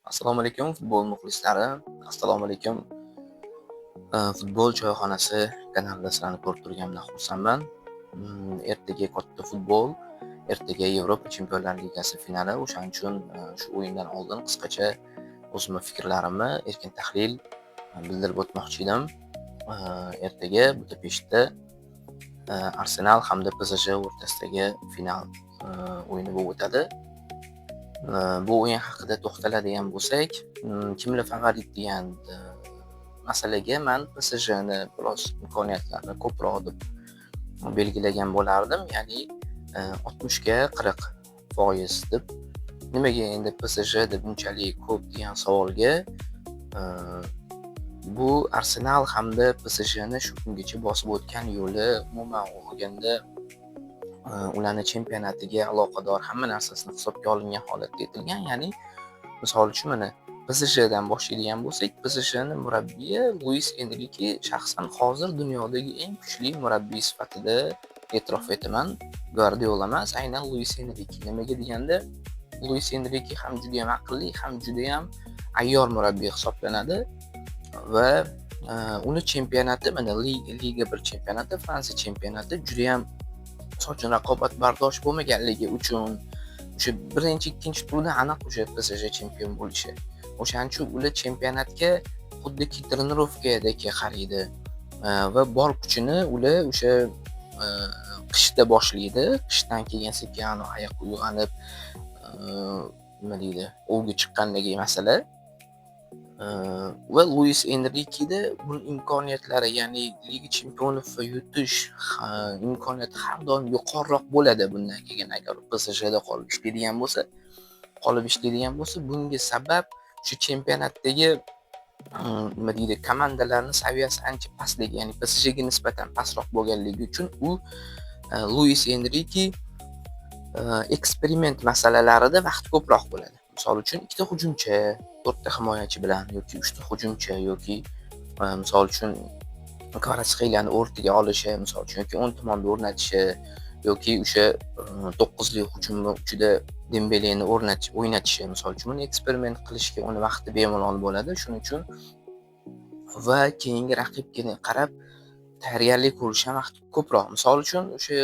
Assalomu alaykum futbol muxlislari. Assalomu alaykum. Futbol choyxonasi kanalida sizlarni ko'rib turganimdan xursandman. Ertaga katta futbol, ertaga Yevropa Chempionlar Ligasi finali. O'shaning uchun shu o'yindan oldin qisqacha o'zimning fikrlarimni erkin tahlil bildirib o'tmoqchi edim. Ertaga Budapeshtda Arsenal hamda PSG o'rtasidagi final o'yini bo'lib o'tadi. Bu o'yin haqida to'xtaladigan bo'lsak, kimlar favorit degan masalaga men PSJni biroz imkoniyatlarini ko'proq deb belgilagan bo'lardim. Ya'ni 60 ga 40% deb. Nimaga endi PSG deb bunchalik ko'p degan savolga bu Arsenal hamda PSJni shu kungacha bosib o'tgan yo'li, umuman olganda ularni chempionatiga aloqador hamma narsasini hisobga olingan holatda aytilgan. Ya'ni misol uchun mana PSJdan boshlaydigan bo'lsak, PSJni murabbiyi Luis Enrike shaxsan hozir dunyodagi eng kuchli murabbiy sifatida e'tirof etaman. Guardiola emas, aynan Luis Enrike. Nimaga deganda, Luis Enrike ham juda ham aqlli, ham juda ham ayyor murabbiy hisoblanadi va uni chempionati, mana Liga 1 chempionati, Fransiya chempionati juda ham so'chun raqobatbardosh bo'lmaganligi uchun o'sha birinchi, ikkinchi turda aniq o'sha PSG chempion bo'lishi. O'shaning uchun ular chempionatga xuddiki trenirovkadek qaraydi va bor kuchini ular o'sha qishda boshlaydi. Qishdan keyin sekin oyoq uyg'onib nima deydi, o'vga chiqqandagi masala. Va Luis Enrikeda bu imkoniyatlari, ya'ni Liga Chempionov va yutish imkoniyati har doim yuqoriroq bo'ladi bundan keyin agar PSJda qolib ishlaydigan bo'lsa, bunga sabab shu chempionatdagi nima deydi, komandalarning saviyasi ancha pastligi, ya'ni PSJga nisbatan pastroq bo'lganligi uchun u Luis Enrike eksperiment masalalarida vaqt ko'proq bo'ladi. Misol uchun 2 ta hujumchi, 4 ta himoyachi bilan yoki 3 ta hujumchi yoki misol uchun Kvaratskhelia o'rtaga olishi, misol uchun yoki 10 tomonda o'rnatishi yoki o'sha 9 li hujum uchida Dembeleni o'ynatishi, misol uchun buni eksperiment qilishga uni vaqti bemalol bo'ladi. Shuning uchun va keyingi raqibga qarab tayyorgarlik ko'rish ham vaqti ko'proq. Misol uchun o'sha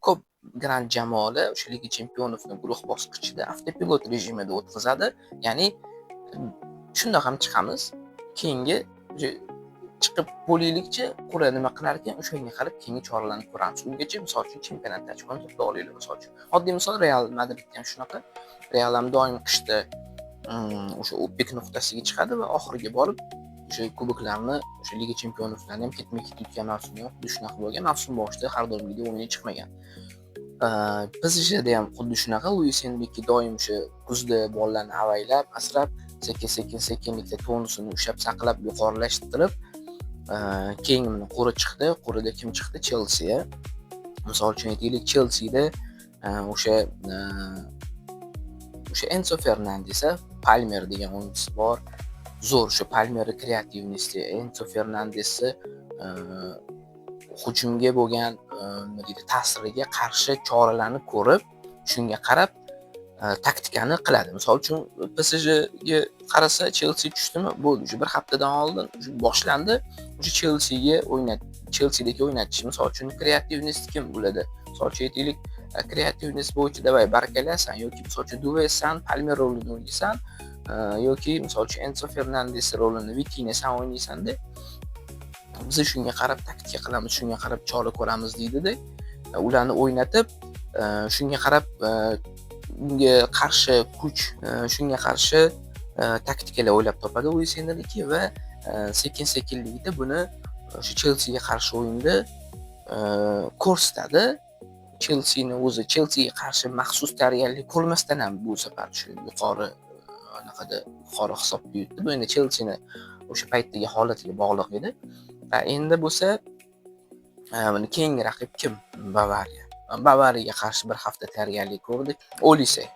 ko'p grand jamoalar o'sha Liga Chempionovni guruh bosqichida avtopilot rejimida o'tkazadi. Ya'ni shundoq ham chiqamiz, keyingi chiqib bo'laylikcha qura nima qilar ekan, o'shanga qarab keyingi choralarni ko'ramiz. Ungacha misol uchun chempionatda ochkoni to'pla olaylik misol uchun. Oddiy misol Real Madrid ham shunaqa. Real ham doim qishda o'sha pik nuqtasiga chiqadi va oxiriga borib o'sha kuboklarni, o'sha Liga Chempionovlarni ham ketma-ket yutgan mavsum yo'q. Shunaqa bo'lgan. Mavsum boshida har doimgidek o'yinga chiqmagan. PSJda ham xuddi shunaqa. Luis Enrike doim o'sha kuzda bolalarni avaylab, asrab, sekin-sekinlikda tonusini ushlab saqlab, yuqorilashtirib, keyin mana qo'ri chiqdi. Qo'rida kim chiqdi? Chelsiya. Misol uchun aytaylik, Chelseada o'sha Enzo Fernandes, Palmer degan o'yinchisi bor. Zo'r shu Palmer kreativnosti, Enzo Fernandesni hujumga bo'lgan nima deydi, ta'siriga qarshi choralarni ko'rib, shunga qarab taktikani qiladi. Misol uchun PSJga qarasa, Chelsea tushdimi? Bo'ldi. Shu bir haftadan oldin boshlandi. O'sha Chelsea'dagi o'ynatish. Misol uchun kreativnost kim bo'ladi? Misol uchun aytaylik, kreativnost bo'yicha davay barakalasan yoki misol uchun Duvesan, Palmer rolini o'ynaysan yoki misol uchun Enzo Fernandes rolini Vitinha san o'ynaysan-da. Biz shunga qarab taktika qilamiz, shunga qarab chora ko'ramiz deydi-da. Ularni o'ynatib, shunga qarab unga qarshi kuch, shunga qarshi taktikalar o'ylab topadi Luis Enrike va sekin-sekinlikda buni o'sha Chelseaga qarshi o'yinda ko'rsatadi. Chelseaga qarshi maxsus tayyorgarlik ko'rmasdan ham bu safar shu yuqori hisobga yutdi. Bu endi Chelseani o'sha paytdagi holatiga bog'liq edi. Va endi bo'lsa mana keyingi raqib kim? Bavariyaga qarshi bir hafta tayyorgarlik ko'rdi.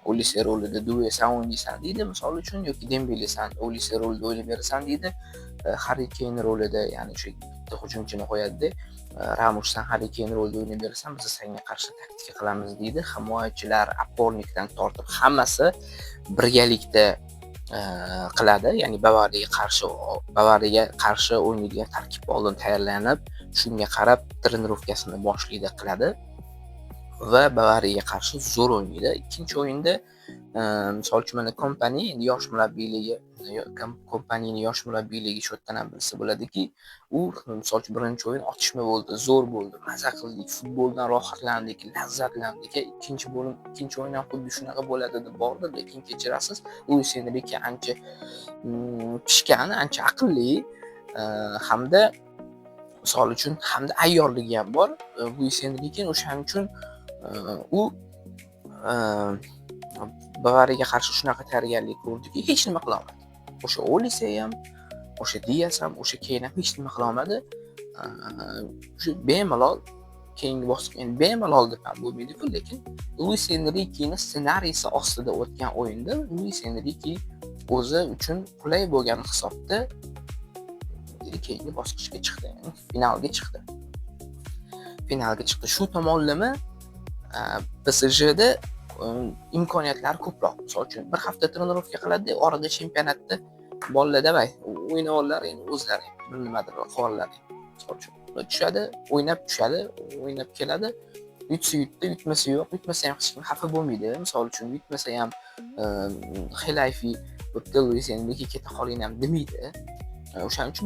Olise rolida Duvesan o'ynaysan deydi, misol uchun, yoki Dembele san Olise rolida o'ynab berasan deydi. Harry Kane rolida, ya'ni o'sha bitta hujumchini qo'yadi-da. Ramos san Harry Kane rolida o'ynab berasan, biz senga qarshi taktika qilamiz deydi. Himoyachilar, opornikdan tortib hammasi birgalikda qiladi. Ya'ni Bavariyaga qarshi o'ynaydigan tarkibga oldin tayyorlanib, shunga qarab trenirovkasini boshlaydi, qiladi va Bavariyaga qarshi zo'r o'ynaydi. Ikkinchi o'yinda misol uchun mana Kompanining yosh murabbiyligi shu yerdan ham bilsa bo'ladiki, u misol uchun birinchi o'yin otishma bo'ldi, zo'r bo'ldi, maza qildik, futboldan rohatlandik, lazzatlandik. Ikkinchi o'yin ham xuddi shunaqa bo'ladi deb bordi, lekin kechirasiz, Luis Enrike ancha pishgan, ancha aqlli hamda misol uchun ayyorligi ham bor. Luis Enrike o'shaning uchun u Bavariyaga qarshi shunaqa tayyorgarlik ko'rdiki, hech nima qila olmadi. O'sha Olise ham, o'sha Dias ham, o'sha keyin ham hech nima qila olmadi. Shu bemalol keyingi bosqichga bemalol deb ham bo'lmaydi-ku, lekin Luis Enrikening ssenariysi ostida o'tgan o'yinda Luis Enrike o'zi uchun qulay bo'lgan hisobda keyingi bosqichga chiqdi, ya'ni finalga chiqdi. Shu tomonlama PSJda imkoniyatlar ko'proq. Misol uchun bir hafta trenirovka qiladi, orada chempionatda bolalar davay o'ynab ollar, endi o'zlari bir nimadir qiladilar. Misol uchun tushadi, o'ynab keladi. Yutsa yutdi, yutmasa yo'q. Yutmasa ham hech kim xafa bo'lmaydi. Misol uchun yutmasa ham Xelayfi bitta Luis Enrike keta qoling ham demaydi. O'shaning uchun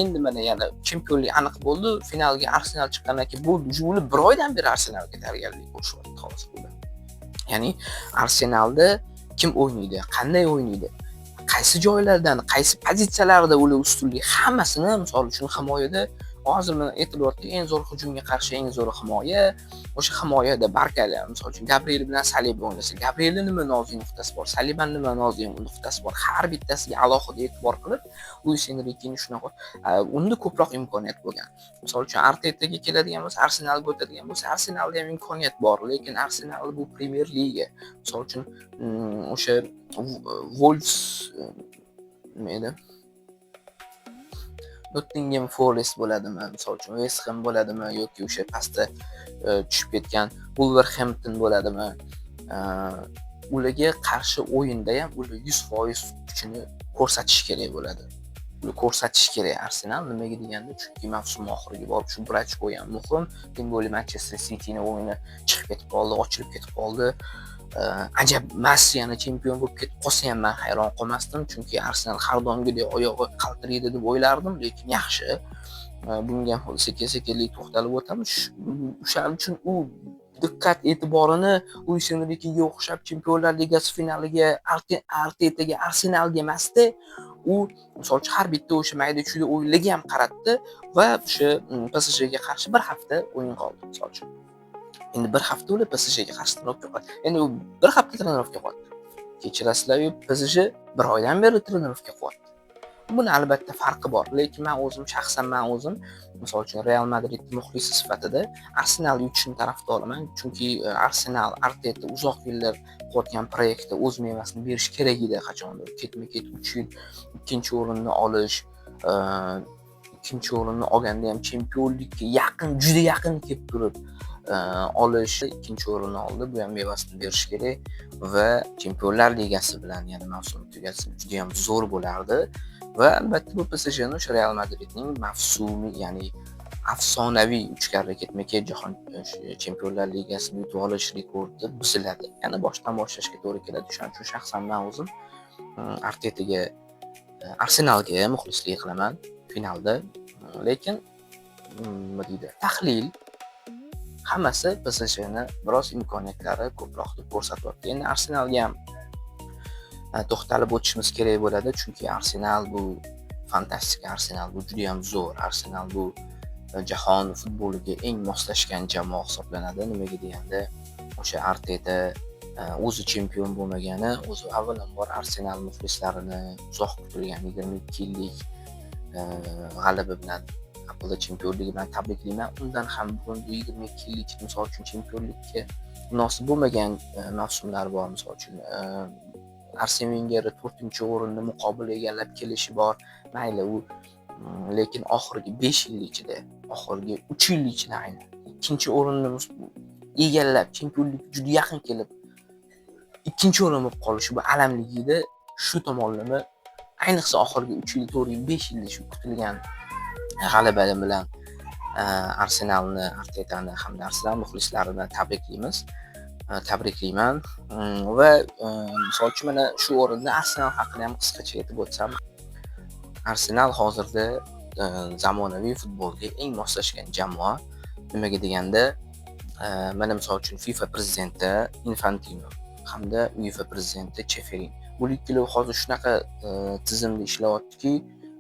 endi mana yana chempionlik aniq bo'ldi. Finalga Arsenal chiqqandan keyin bo'ldi. Uni bir oydan beri Arsenalga tayyorgarlik ko'rishyapti xolos bo'ldi. Ya'ni Arsenalda kim o'ynaydi, qanday o'ynaydi, qaysi joylardan, qaysi pozitsiyalarda ular ustunlik, hammasini misol uchun himoyada hozir men e'tiborga eng zo'r hujumga qarshi eng zo'r himoya, o'sha himoyada Barkali, misol uchun Gabriel bilan Saliba o'ynasa, Gabrielning nima nozik nuqtasi bor, Salibaning nima nozik nuqtasi bor, har bittasiga alohida e'tibor qilib, Luis Enrikening shunaqa unda ko'proq imkoniyat bo'lgan. Misol uchun Artetaga keladigan bo'lsa, Arsenalga o'tadigan bo'lsa, Arsenalda ham imkoniyat bor, lekin Arsenal bu Premier Liga. Misol uchun o'sha Wolves nima edi? Nottingham Forest bo'ladimi, misol uchun West Ham bo'ladimi yoki o'sha pastda tushib ketgan Wolverhampton bo'ladimi, ularga qarshi o'yinda ham ular 100% kuchini ko'rsatish kerak bo'ladi. Buni ko'rsatish kerak Arsenal. Nimaga deganda, chunki mavsum oxiriga borib shu bir ochko ham muhim. Tengoli Manchester Cityning o'yini chiqib ketib qoldi, ochilib ketib qoldi. Ajab Massiyani chempion bo'lib ketib qolsa ham men hayron qolmasdim, chunki Arsenal har doimgidek oyog'i qaltiraydi deb o'ylardim, lekin yaxshi. Bunga ham sekin-sekinlik to'xtalib o'tamiz. O'shaning uchun u diqqat e'tiborini Luis Enrikega o'xshab Chempionlar Ligasi finaliga, Artetaga, Arsenalga emasdi. U misol uchun har bitta o'sha mayda-chuyda o'yinlarga ham qaratdi va o'sha PSJga qarshi bir hafta o'yin qoldi, misol uchun. Endi bir hafta ular PSJga qarshi trenirovka qildi. Endi u bir hafta trenirovka qildi. Kechirasizlar, PSJ bir oydan beri trenirovka qildi. Buni albatta farqi bor, lekin men o'zim misol uchun Real Madrid muxlisi sifatida Arsenal yutishini tarafdoriman, chunki Arsenal Arteta uzoq yillar qo'rgan proyektda o'z mevasini berish kerak edi qachondir. Ketma-ket 3 yil ikkinchi o'rinni olish, ikkinchi o'rinni olganda ham chempionlikka juda yaqin kelib turib olish, ikkinchi o'rinni oldi. Bu ham mevasini berish kerak va Chempionlar Ligasi bilan yana mavsum tugasi juda ham zo'r bo'lardi. Va albatta bu PSJning o'sha Real Madridning mavsumiy, ya'ni afsonaviy 3 karra ketma-ket jahon Chempionlar Ligasini yutib olish rekordi buziladi. Yana boshdan boshlashga to'g'ri keladi. Shuning uchun shaxsan men o'zim Artetaga, Arsenalga muxlislik qilaman finalda. Lekin nima deydi? Tahlil hammasi PSJni biroz imkoniyatlari ko'proq deb ko'rsatyapti. Endi Arsenalga ham to'xtalib o'tishimiz kerak bo'ladi, chunki Arsenal bu fantastik, Arsenal bu juda ham zo'r, Arsenal bu jahon futboliga eng moslashgan jamoa hisoblanadi. Nimaga deganda, o'sha Arteta o'zi chempion bo'lmagani, o'zi avvalambor Arsenal muxlislarini uzoq kutilgan 22 yillik g'alaba bilan, Apple chempionligi bilan tabriklayman. Undan ham burun 22 yillik misol uchun chempionlikka munosib bo'lmagan mavsumlar bor. Misol uchun Arsene Wenger 4-o'rinni muqobil egallab kelishi bor. Mayli u, lekin oxirgi 5 yil ichida, oxirgi 3 yil ichida aynan 2-o'rinni egallab chempionlikka juda yaqin kelib 2-o'rin bo'lib qolishi bu alamligida shu tomonlama ayniqsa oxirgi 3 yil, 4 yil, 5 yilda shu kutilgan g'alaba bilan Arsenalni, Artetani hamda Arsenal muxlislarini tabriklayman. Va misol uchun mana shu o'rinda Arsenal haqida ham qisqacha aytib o'tsam, Arsenal hozirda zamonaviy futbolga eng moslashgan jamoa. Nimaga deganda, mana misol uchun FIFA prezidenti Infantino hamda UEFA prezidenti Cheferin. Bu ikkovi hozir shunaqa tizimda ishlayaptiki,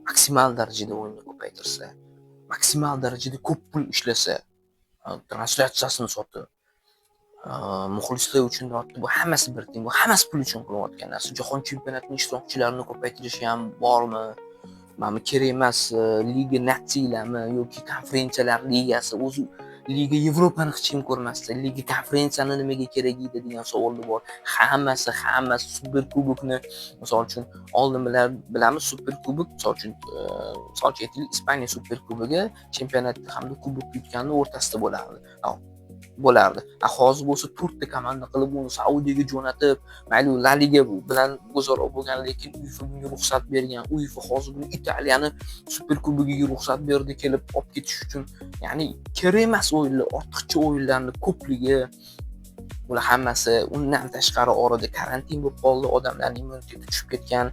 maksimal darajada o'yinni ko'paytirsa, maksimal darajada ko'p pul ishlasa, translyatsiyasini sotib, muxlislar uchun bu hammasi bir teng, bu hammasi pul uchun qilayotgan narsa. Jahon chempionatining ishtirokchilarini ko'paytirish ham bormi? Mana kerak emas Liga Natsiyalarmi yoki konferensiyalar ligasi, o'zi Liga Yevropani hech kim ko'rmasdi. Liga konferensiyani nimaga kerak edi degan savollar bor. Hammasi Super Kubokni, misol uchun oldin bilamiz Super Kubok, misol uchun aytaylik, Ispaniya Super Kubogi chempionatda hamda kubok yutganning o'rtasida bo'lardi. Hozir bo'lsa 4 ta komanda qilib uni Saudiyaga jo'natib, mayli La Liga bilan o'zaro bo'lgan, lekin UEFA bunga ruxsat bergan. UEFA hozir buni Italiyani Super Kubogiga ruxsat berdi kelib olib ketish uchun. Ya'ni kerak emas o'yinlar, ortiqcha o'yinlarning ko'pligi, bular hammasi. Undan tashqari orada karantin bo'lib qoldi, odamlarning immuniteti tushib ketgan,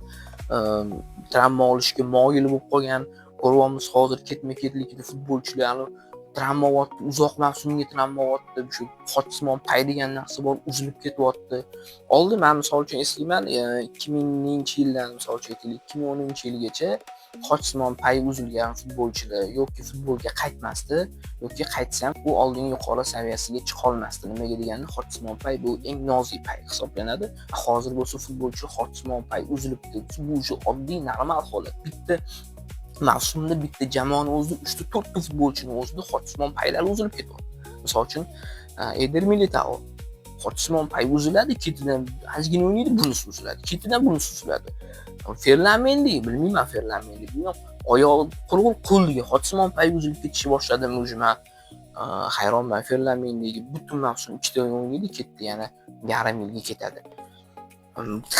travma olishga moyil bo'lib qolgan. Ko'ryapmiz hozir ketma-ketlikda futbolchilarni travma o'tdi, uzoq mavsumga travma o'tdi. Shu Hotsimon pay degan narsa bor, uzilib ketyapti. Oldin men misol uchun eslayman, 2000-yildan misol uchun aytaylik, 2010-yilgacha Hotsimon pay uzilgan futbolchilar yoki futbolga qaytmasdi, yoki qaytsa ham u oldingi yuqori saviyasiga chiqa olmasdi. Nimaga deganda, Hotsimon pay bu eng nozik pay hisoblanadi. Hozir bo'lsa futbolchi Hotsimon pay uzilibdi. Bu oddiy normal holat. Bitta mavsumda bitta jamoani o'zida 3-4 ta futbolchini o'zida Hotsimon paylari uzilib ketyapti. Misol uchun Eder Militao Hotsimon pay uziladi, ketidan ozgina o'ynaydi, bunisi uziladi, ketidan bunisi uziladi. Ferlamendi, bilmayman Ferlamendi, oyoq qo'liga Hotsimon pay uzilib ketishni boshladim o'zima. Hayronman Ferlamendiga, butun mavsum 2 ta o'ynaydi, ketdi, yana yarim yilga ketadi.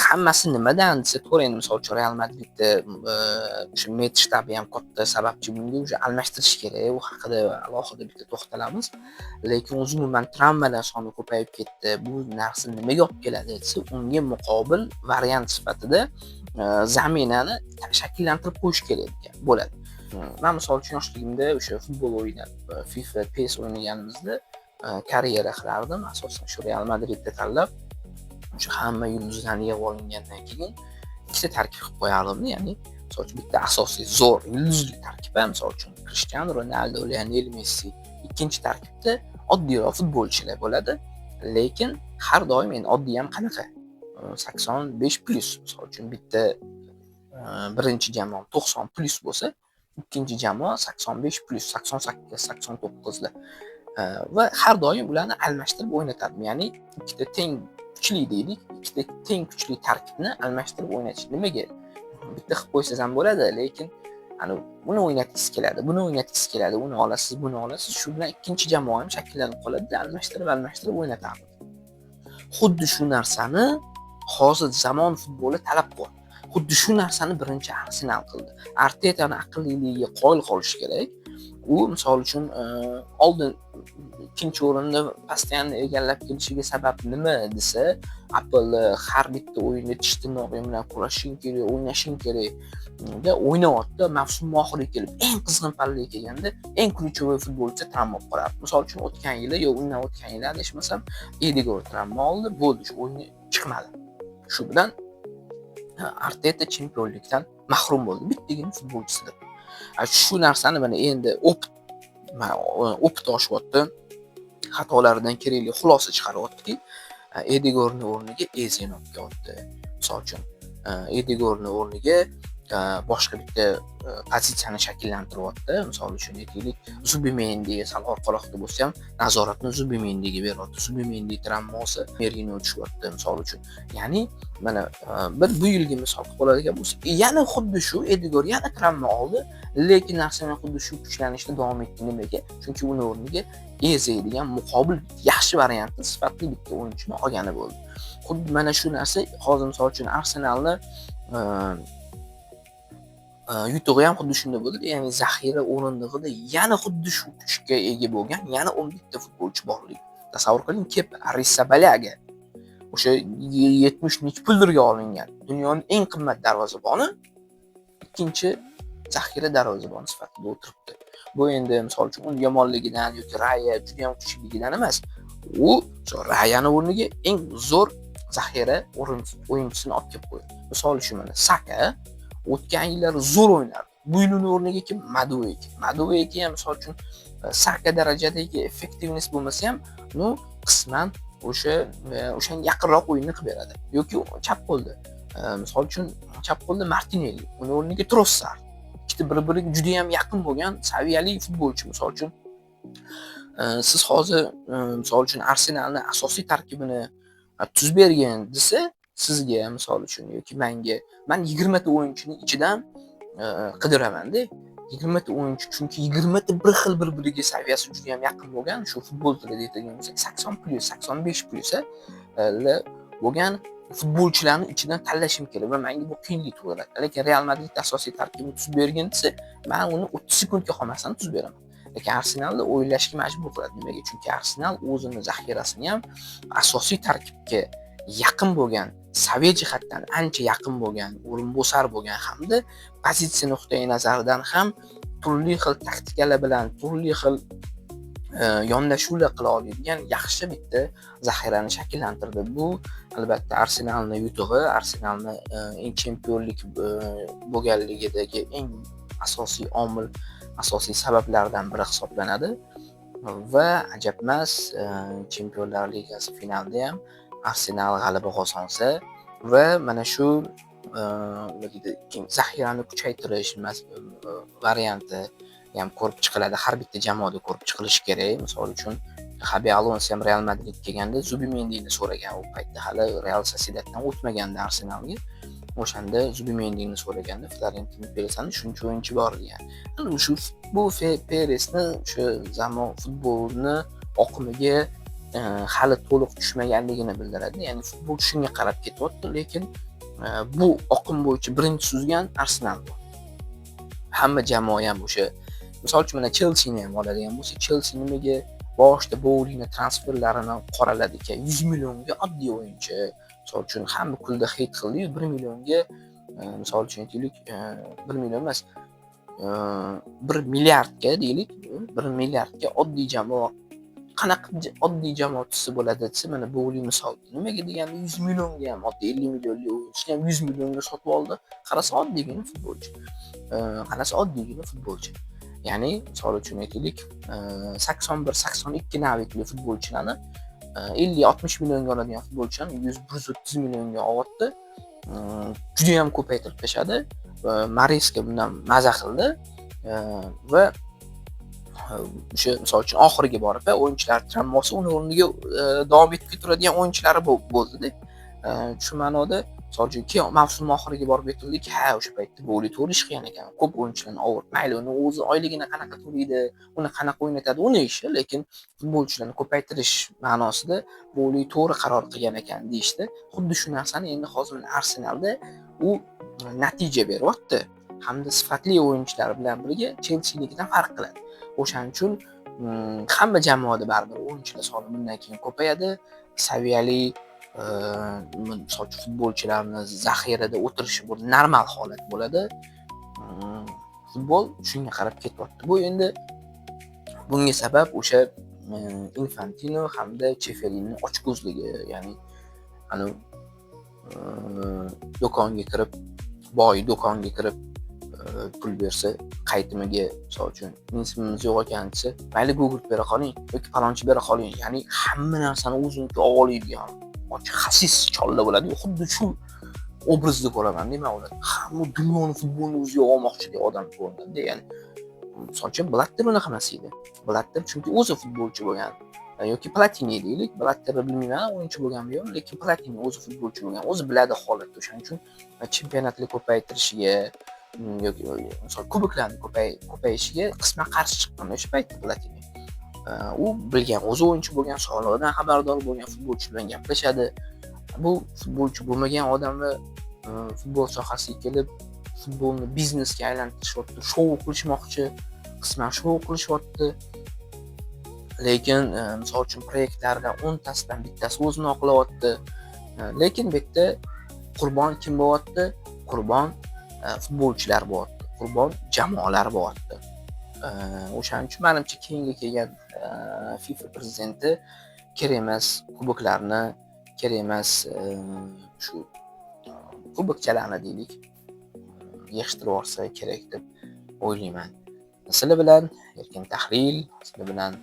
Hammasi nimadan desa, to'g'ri, misol uchun Real Madridda o'sha met shtabi ham katta sababchi bunga, o'sha almashtirish kerak. U haqida alohida bitta to'xtalamiz. Lekin umuman travmalar soni ko'payib ketdi. Bu narsa nimaga olib keladi desa, unga muqobil variant sifatida zaminani shakllantirib qo'yish kerak bo'ladi. Men misol uchun yoshligimda o'sha futbol o'ynab, FIFA, PES o'ynaganimizda karyera qilardim. Asosan shu Real Madridda tanlab, o'sha hamma yulduzlarni yig'ib olingandan keyin ikkita tarkib qilib qo'yardim. Ya'ni misol uchun bitta asosiy zo'r yulduzli tarkib, misol uchun Cristiano Ronaldo, Lionel Messi. Ikkinchi tarkibda oddiyroq futbolchilar bo'ladi. Lekin har doim oddiy ham qanaqa 85+, misol uchun bitta birinchi jamoa 90+ bo'lsa, ikkinchi jamoa 85+, 88, 89 lar. Va har doim ularni almashtirib o'ynatardim. Ya'ni ikkita teng kuchli deylik, ikkita teng kuchli tarkibni almashtirib o'ynatish. Nimaga? Bitta qilib qo'ysangiz ham bo'ladi, lekin buni o'ynatgisi keladi, buni o'ynatgisi keladi, uni olasiz, buni olasiz. Shu bilan ikkinchi jamoa ham shakllanib qoladi, almashtirib o'ynatardim. Xuddi shu narsani hozir zamon futboli talab qiladi. Xuddi shu narsani birinchi Arsenal qildi. Artetani aqlliligiga qoyil qolish kerak. U misol uchun oldin ikkinchi o'rinni postoyanni egallab kelishiga sabab nima desa, Apple har bitta o'yinda tish tirnog'ing bilan kurashing kerak, o'ynashing kerak da o'ynayapti. Mavsum oxiriga kelib eng qizg'in pallaga kelganda eng ключевой futbolchi travma olib qoladi. Misol uchun o'tgan yili undan o'tgan yil adashmasam Edegor travma oldi, bo'ldi, shu o'yinga chiqmadi. Shu bilan Arteta chempionlikdan mahrum bo'ldi. Bittagina futbolchisidir. Shu narsani mana endi opit oshyapti. Xatolaridan kerakli xulosa chiqaryaptiki, Edegorning o'rniga Ezeni olib kelyapti. Misol uchun Edegorning o'rniga boshqa bitta pozitsiyani shakllantiryapti. Misol uchun aytaylik, Zubimendi sal orqaroqda bo'lsa ham nazoratni Zubimendiga beryapti. Zubimendi travmasi Merino tushyapti misol uchun. Ya'ni mana bu yilgi misol qilib qoladigan bo'lsa, yana xuddi shu Edegor yana travma oldi, lekin Arsenal xuddi shu kuchlanishda davom etdi. Nimaga? Chunki uni o'rniga Eze degan muqobil yaxshi variantni, sifatli bitta o'yinchini olgani bo'ldi. Xuddi mana shu narsa hozir misol uchun Arsenalni yutug'i ham xuddi shunday bo'ldi. Ya'ni zaxira o'rindig'ida yana xuddi shu kuchga ega bo'lgan yana 11 ta futbolchi borligi. Tasavvur qiling, Kepa Arrizabalaga o'sha 70 nech pullarga olingan dunyoning eng qimmat darvozaboni ikkinchi zaxira darvozaboni sifatida o'tiribdi. Bu endi misol uchun uni yomonligidan yoki Raya juda ham kuchligidan emas. U Rayani o'rniga eng zo'r zaxira o'yinchisini olib kelib qo'ydi. Misol uchun mana Saka o'tgan yillar zo'r o'ynardi. Bu yilning o'rniga kim? Madueke. Madueke ham misol uchun Saka darajadagi effektivness bo'lmasa ham, qisman o'shanga yaqinroq o'yinni qilib beradi. Yoki chap qo'lda. Misol uchun chap qo'lda Martinelli, uni o'rniga Trossard. Ikkita bir-biriga juda ham yaqin bo'lgan saviyali futbolchi. Misol uchun siz hozir misol uchun Arsenalning asosiy tarkibini tuzib bergan desa, sizga misol uchun yoki menga, men 20 ta o'yinchining ichidan qidiraman-da. 20 ta o'yinchi, chunki 20 ta bir xil bir-biriga saviyasi juda ham yaqin bo'lgan, shu futbol tilida aytadigan bo'lsak 80+, 85+ bo'lgan futbolchilarning ichidan tanlashim kerak va menga bu qiyinlik tug'diradi. Lekin Real Madrid asosiy tarkibini tuzib bergan desa, men uni 30 sekundga qolmasdan tuzib beraman. Lekin Arsenalda o'ylashga majbur qiladi. Nimaga? Chunki Arsenal o'zini zaxirasini ham asosiy tarkibga yaqin bo'lgan, saviya jihatdan ancha yaqin bo'lgan, o'rinbosar bo'lgan hamda pozitsiya nuqtai nazaridan ham turli xil taktikalar bilan, turli xil yondashuvlar qila oladigan yaxshi bitta zaxirani shakllantirdi. Bu albatta Arsenalning yutug'i, Arsenalning eng chempionlik bo'lganligidagi eng asosiy omil, asosiy sabablardan biri hisoblanadi. Va ajab emas, Chempionlar Ligasi finalida ham Arsenal g'alaba qozonsa va mana shu zaxirani kuchaytirish varianti ham ko'rib chiqiladi. Har bitta jamoada ko'rib chiqilishi kerak. Misol uchun Xabi Alonso ham Real Madridga kelganda Zubimendini so'ragan. U paytda hali Real Sociedaddan o'tmaganda Arsenalga. O'shanda Zubimendini so'raganda Florentino Perezning shuncha o'yinchi bor degan. Shu bu Perezni o'sha zamon futbolni oqimiga hali to'liq tushmaganligini bildiradi. Ya'ni futbol shunga qarab ketyapti, lekin bu oqim bo'yicha birinchi suzgan Arsenal bu. Hamma jamoa ham o'sha, misol uchun mana Chelsea ni ham oladigan bo'lsa, Chelsea nimaga boshida Bowlingni transferlarini qoraladi ekan, 100 millionga oddiy o'yinchi. Misol uchun hamma kulda hit qildi-yu, 1 millionga, misol uchun aytaylik, 1 million emas, 1 milliardga deylik, 1 milliardga oddiy jamoa qanaqa oddiy jamoatchisi bo'ladi desa, mana Bowling misol. Nimaga deganda 100 millionga ham oddiy 50 millionli o'yinchini ham 100 millionga sotib oldi. Qarasa oddiygina futbolchi. Ya'ni misol uchun aytaylik, 81-82 navitli futbolchilarni 50-60 millionga oladigan futbolchilarni 100-130 millionga oldi. Juda ham ko'paytirib tashadi. Mareska bundan maza qildi va o'sha misol uchun oxiriga borib o'yinchilar travmasi uni o'rniga davom etib keturadigan o'yinchilari bo'ldi-da. Shu ma'noda misol uchun mavsum oxiriga borib aytdik, o'sha paytda Bowling to'g'ri ish qilgan ekan. Ko'p o'yinchilarni ovurib, mayli uni o'zi oyligini qanaqa to'laydi, uni qanaqa o'ynatadi, uni ishi, lekin futbolchilarni ko'paytirish ma'nosida Bowling to'g'ri qaror qilgan ekan deyishdi. Xuddi shu narsani endi hozir Arsenalda u natija beryapti. Hamda sifatli o'yinchilar bilan birga Chelsea-nikidan farq qiladi. O'shaning uchun hamma jamoada baribir o'yinchilar soni bundan keyin ko'payadi. Saviyali misol uchun futbolchilarni zaxirada o'tirishi bu normal holat bo'ladi. Futbol shunga qarab ketyapti. Bu endi bunga sabab o'sha Infantino hamda Cheferining ochko'zligi, ya'ni do'konga kirib, boy do'konga kirib pul bersa qaytimiga, misol uchun ismingiz yo'q ekan desa, mayli Google bera qoling yoki palonchi bera qoling. Ya'ni hamma narsani o'ziniki oladigan ochiq xasis cholla bo'ladi. Xuddi shu obrazda ko'raman nima bo'ladi. Hamma dunyoni futbolni o'ziga olmoqchi degan odam ko'rinadi. Ya'ni misol uchun Blatter unaqa emas edi. Blatter chunki o'zi futbolchi bo'lgan. Yoki Platini deylik, Blatterni bilmayman, o'yinchi bo'lganmi yo'q, lekin Platini o'zi futbolchi bo'lgan, o'zi biladi holatni. O'shaning uchun chempionatni ko'paytirishiga yoki misol kuboklarni ko'payishiga qisman qarshi chiqqan o'sha paytda Platini. U bilgan, o'zi o'yinchi bo'lgan, sog'lig'idan xabardor bo'lgan futbolchi bilan gaplashadi. Bu futbolchi bo'lmagan odamlar futbol sohasiga kelib, futbolni biznesga aylantirishyapti, shou qilishmoqchi, qisman shou qilishyapti. Lekin misol uchun proyektlardan 10 tasidan bittasi o'zini oqlayapti. Lekin bu yerda qurbon kim bo'lyapti? Qurbon futbolchilar bo'lyapti. Qurbon jamoalar bo'lyapti. O'shaning uchun menimcha keyingi kelgan FIFA prezidenti kerak emas kuboklarni, kerak emas shu kubokchalarni deylik, yig'ishtirib olsa kerak deb o'ylayman. Sizlar bilan Erkin Tahlil, sizlar bilan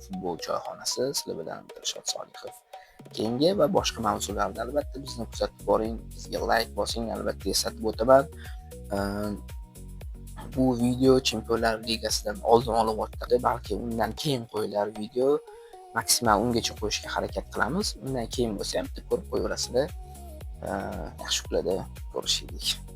futbol choyxonasi, sizlar bilan Dilshod Solihov. Keyingi va boshqa mavzularda albatta bizni kuzatib boring, bizga like bosing, albatta eslatib o'taman. Bu video Chempionlar Ligasidan oldin olyapti, balki undan keyin qo'yilar video. Maksimal ungacha qo'yishga harakat qilamiz. Undan keyin bo'lsa ham ko'rib qo'yaverasizlar. Yaxshi kunlarda ko'rishaylik.